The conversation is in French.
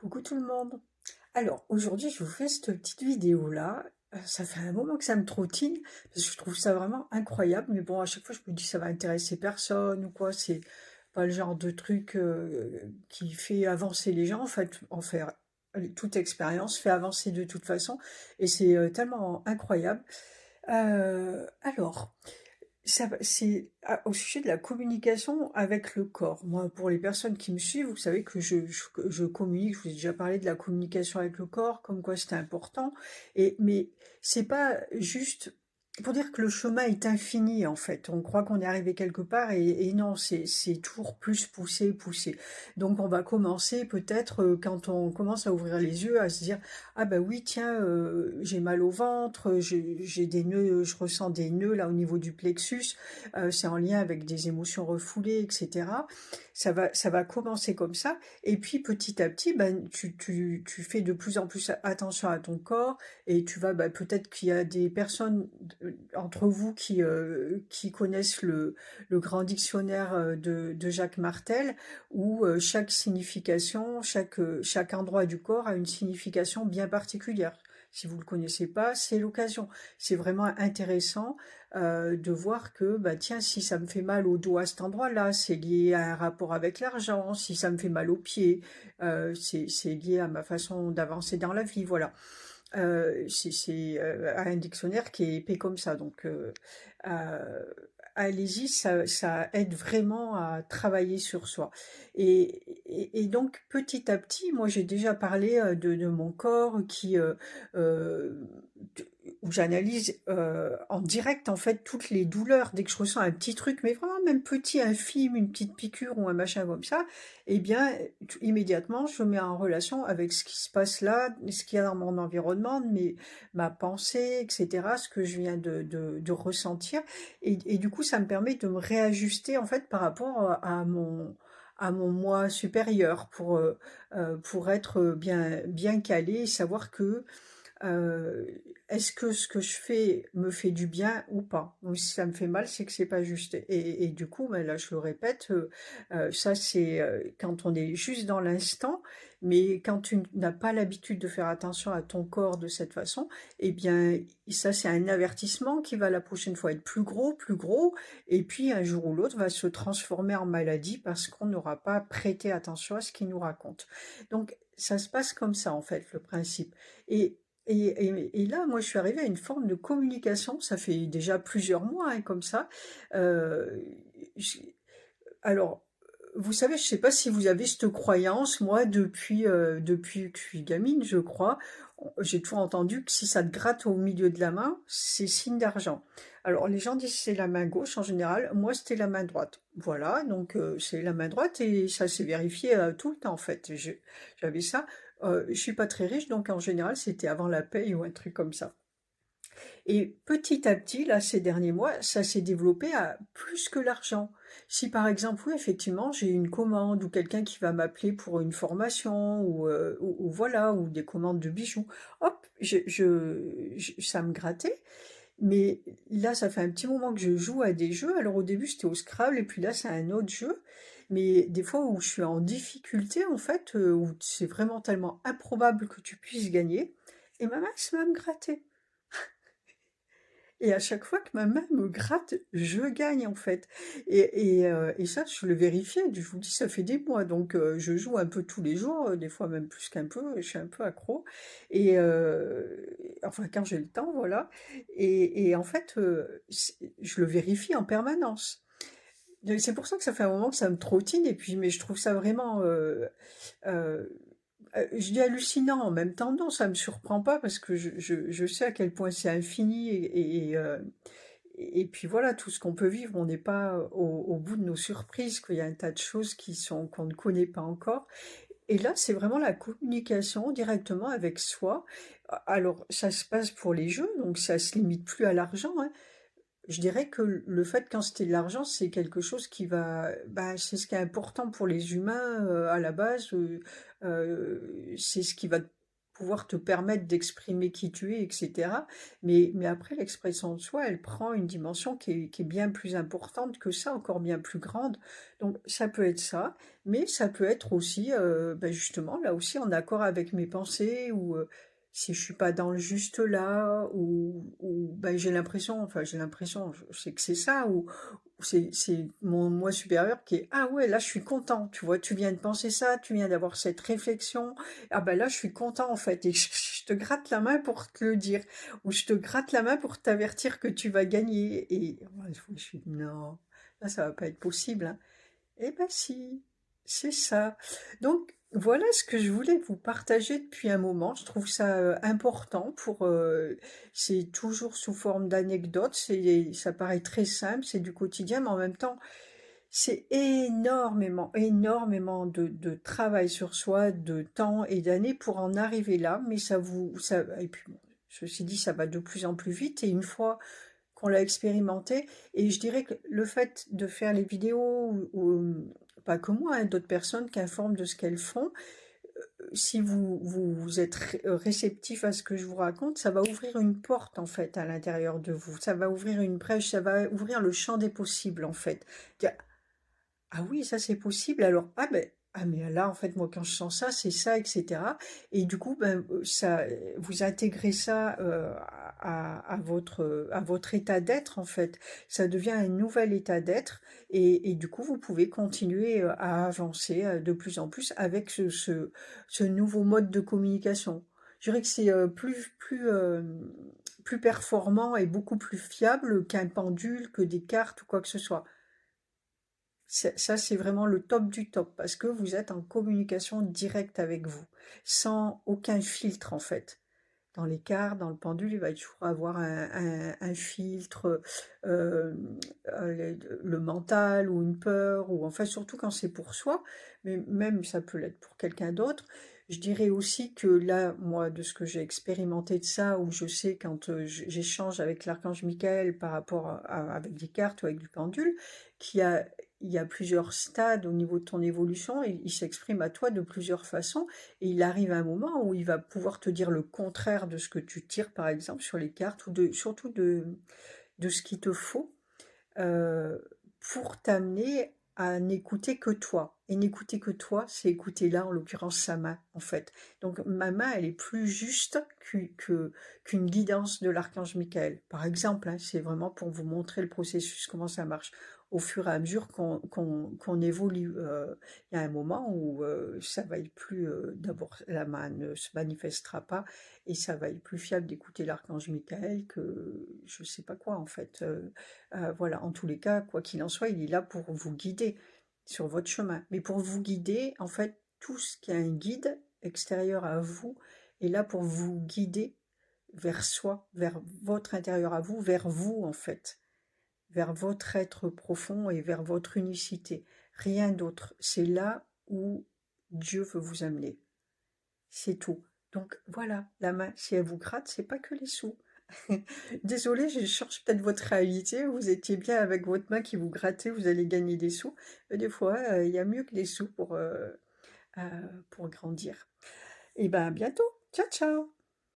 Coucou tout le monde. Alors aujourd'hui, je vous fais cette petite vidéo-là. Ça fait un moment que ça me trottine parce que je trouve ça vraiment incroyable. Mais bon, à chaque fois, je me dis ça va intéresser personne ou quoi. C'est pas le genre de truc qui fait avancer les gens. En fait, allez, toute expérience fait avancer de toute façon. Et c'est tellement incroyable. Alors, c'est au sujet de la communication avec le corps. Moi, pour les personnes qui me suivent, vous savez que je communique, je vous ai déjà parlé de la communication avec le corps, comme quoi c'était important. Mais c'est pas juste pour dire que le chemin est infini, en fait. On croit qu'on est arrivé quelque part et non, c'est toujours plus poussé, poussé. Donc on va commencer peut-être quand on commence à ouvrir les yeux, à se dire, ah bah oui, tiens, j'ai mal au ventre, j'ai des nœuds, je ressens des nœuds là au niveau du plexus, c'est en lien avec des émotions refoulées, etc. Ça va commencer comme ça, et puis petit à petit, ben, tu fais de plus en plus attention à ton corps, et tu vas, bah, peut-être qu'il y a des personnes entre vous qui connaissent le grand dictionnaire de Jacques Martel, où chaque signification, chaque endroit du corps a une signification bien particulière. Si vous ne le connaissez pas, c'est l'occasion. C'est vraiment intéressant de voir que, bah, tiens, si ça me fait mal au dos à cet endroit-là, c'est lié à un rapport avec l'argent. Si ça me fait mal aux pieds, c'est lié à ma façon d'avancer dans la vie. Voilà. C'est un dictionnaire qui est épais comme ça. Donc, euh, allez-y, ça aide vraiment à travailler sur soi. Et donc, petit à petit, moi, j'ai déjà parlé de mon corps euh, de- où j'analyse en direct, en fait, toutes les douleurs. Dès que je ressens un petit truc, mais vraiment même petit, infime, une petite piqûre ou un machin comme ça, eh bien, immédiatement, je mets en relation avec ce qui se passe là, ce qu'il y a dans mon environnement, ma pensée, etc., ce que je viens de ressentir. Et du coup, ça me permet de me réajuster, en fait, par rapport à mon moi supérieur pour être bien calé et savoir que euh, est-ce que ce que je fais me fait du bien ou pas? Ou si ça me fait mal, c'est que c'est pas juste. Et du coup, ben là, je le répète, ça c'est quand on est juste dans l'instant, mais quand tu n'as pas l'habitude de faire attention à ton corps de cette façon, eh bien, ça c'est un avertissement qui va la prochaine fois être plus gros, et puis un jour ou l'autre va se transformer en maladie parce qu'on n'aura pas prêté attention à ce qu'il nous raconte. Donc, ça se passe comme ça, en fait, le principe. Et et là, moi, je suis arrivée à une forme de communication, ça fait déjà plusieurs mois, hein, comme ça. Euh, j- alors, vous savez, je ne sais pas si vous avez cette croyance, moi, depuis que je suis gamine, je crois, j'ai toujours entendu que si ça te gratte au milieu de la main, c'est signe d'argent. Alors, les gens disent que c'est la main gauche en général, moi, c'était la main droite. Voilà, donc c'est la main droite et ça s'est vérifié tout le temps, en fait. J'avais ça. Je suis pas très riche, donc en général, c'était avant la paye ou un truc comme ça. Et petit à petit, là, ces derniers mois, ça s'est développé à plus que l'argent. Si par exemple, oui, effectivement, j'ai une commande ou quelqu'un qui va m'appeler pour une formation ou voilà, ou des commandes de bijoux, hop, ça me grattait. Mais là, ça fait un petit moment que je joue à des jeux. Alors au début, c'était au Scrabble et puis là, c'est un autre jeu. Mais des fois où je suis en difficulté, en fait, où c'est vraiment tellement improbable que tu puisses gagner, et ma main se met à me gratter. Et à chaque fois que ma main me gratte, je gagne en fait. Et ça, je le vérifiais. Je vous dis, ça fait des mois. Donc, je joue un peu tous les jours, des fois même plus qu'un peu. Je suis un peu accro. Enfin, quand j'ai le temps, voilà. Et en fait, je le vérifie en permanence. C'est pour ça que ça fait un moment que ça me trottine. Et puis, mais je trouve ça vraiment euh, je dis hallucinant, en même temps non, ça me surprend pas parce que je sais à quel point c'est infini et puis voilà, tout ce qu'on peut vivre, on n'est pas au bout de nos surprises, qu'il y a un tas de choses qu'on ne connaît pas encore. Et là, c'est vraiment la communication directement avec soi. Alors, ça se passe pour les jeux, donc ça se limite plus à l'argent, hein. Je dirais que le fait quand c'était de l'argent, c'est quelque chose qui va, bah, c'est ce qui est important pour les humains à la base. C'est ce qui va pouvoir te permettre d'exprimer qui tu es, etc. Mais après, l'expression de soi, elle prend une dimension qui est bien plus importante que ça, encore bien plus grande. Donc, ça peut être ça, mais ça peut être aussi, ben justement, là aussi, en accord avec mes pensées, ou si je suis pas dans le juste là, ou ben, j'ai l'impression, je sais que c'est ça, ou c'est mon moi supérieur qui est ah ouais, là je suis content, tu vois, tu viens de penser ça, tu viens d'avoir cette réflexion, ah ben là je suis content en fait, et je te gratte la main pour te le dire, ou je te gratte la main pour t'avertir que tu vas gagner, et moi, je suis non, là ça va pas être possible, hein. Eh ben si, c'est ça. Donc voilà ce que je voulais vous partager depuis un moment. Je trouve ça important c'est toujours sous forme d'anecdotes. Ça paraît très simple, c'est du quotidien, mais en même temps, c'est énormément, énormément de travail sur soi, de temps et d'années pour en arriver là. Mais et puis bon, ceci dit, ça va de plus en plus vite. Et une fois qu'on l'a expérimenté. Et je dirais que le fait de faire les vidéos, pas que moi, hein, d'autres personnes qui informent de ce qu'elles font, si vous êtes réceptif à ce que je vous raconte, ça va ouvrir une porte en fait à l'intérieur de vous. Ça va ouvrir une brèche, ça va ouvrir le champ des possibles en fait. Dire, ah oui, ça c'est possible. Alors, ah mais là, en fait, moi, quand je sens ça, c'est ça, etc. Et du coup, ben, vous intégrez ça à votre état d'être, en fait. Ça devient un nouvel état d'être. Et du coup, vous pouvez continuer à avancer de plus en plus avec ce nouveau mode de communication. Je dirais que c'est plus performant et beaucoup plus fiable qu'un pendule, que des cartes ou quoi que ce soit. Ça, c'est vraiment le top du top parce que vous êtes en communication directe avec vous, sans aucun filtre en fait. Dans les cartes, dans le pendule, il va toujours avoir un filtre, euh, le mental ou une peur, ou enfin surtout quand c'est pour soi, mais même ça peut l'être pour quelqu'un d'autre. Je dirais aussi que là, moi, de ce que j'ai expérimenté de ça, où je sais quand j'échange avec l'archange Michael par rapport avec des cartes ou avec du pendule, il y a plusieurs stades au niveau de ton évolution, et il s'exprime à toi de plusieurs façons. Et il arrive un moment où il va pouvoir te dire le contraire de ce que tu tires, par exemple, sur les cartes, surtout de ce qu'il te faut euh, pour t'amener à n'écouter que toi. Et n'écouter que toi, c'est écouter là, en l'occurrence, sa main, en fait. Donc ma main, elle est plus juste qu'une guidance de l'archange Michael. Par exemple, hein, c'est vraiment pour vous montrer le processus, comment ça marche. Au fur et à mesure qu'on évolue, il y a un moment où ça va être plus, d'abord, la main ne se manifestera pas, et ça va être plus fiable d'écouter l'archange Michael que je sais pas quoi, en fait. Voilà, en tous les cas, quoi qu'il en soit, il est là pour vous guider sur votre chemin. Mais pour vous guider, en fait, tout ce qui a un guide extérieur à vous est là pour vous guider vers soi, vers votre intérieur à vous, vers vous, en fait, vers votre être profond et vers votre unicité. Rien d'autre. C'est là où Dieu veut vous amener. C'est tout. Donc voilà, la main, si elle vous gratte, c'est pas que les sous. Désolée, je change peut-être votre réalité. Vous étiez bien avec votre main qui vous grattait, vous allez gagner des sous. Mais des fois, il y a mieux que des sous pour grandir. Et ben à bientôt. Ciao, ciao.